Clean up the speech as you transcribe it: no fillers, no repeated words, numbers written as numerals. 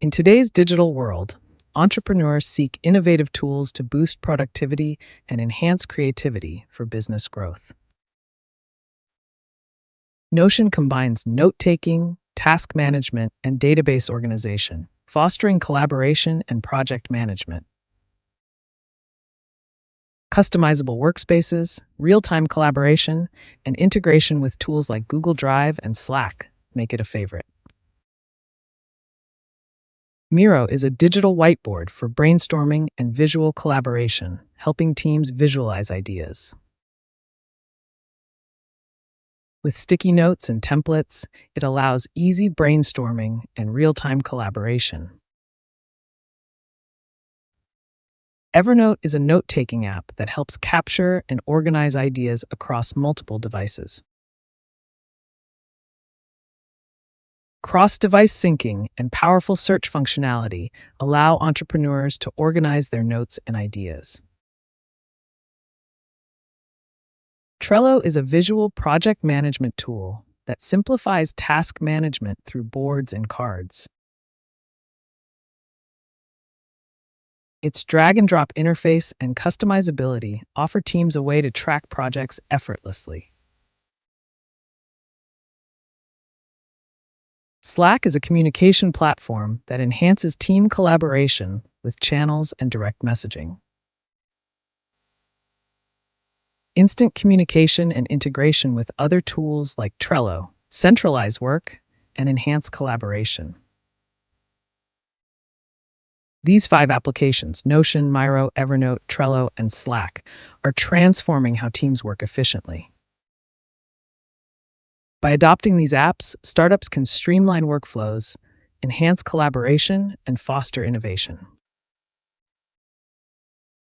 In today's digital world, entrepreneurs seek innovative tools to boost productivity and enhance creativity for business growth. Notion combines note taking, task management, and database organization, fostering collaboration and project management. Customizable workspaces, real time collaboration, and integration with tools like Google Drive and Slack make it a favorite. Miro is a digital whiteboard for brainstorming and visual collaboration, helping teams visualize ideas. With sticky notes and templates, it allows easy brainstorming and real time collaboration. Evernote is a note taking app that helps capture and organize ideas across multiple devices. Cross device syncing and powerful search functionality allow entrepreneurs to organize their notes and ideas. Trello is a visual project management tool that simplifies task management through boards and cards. Its drag and drop interface and customizability offer teams a way to track projects effortlessly. Slack is a communication platform that enhances team collaboration with channels and direct messaging. Instant communication and integration with other tools like Trello centralize work and enhance collaboration. These five applications, Notion, Miro, Evernote, Trello, and Slack, are transforming how teams work efficiently. By adopting these apps, startups can streamline workflows, enhance collaboration, and foster innovation.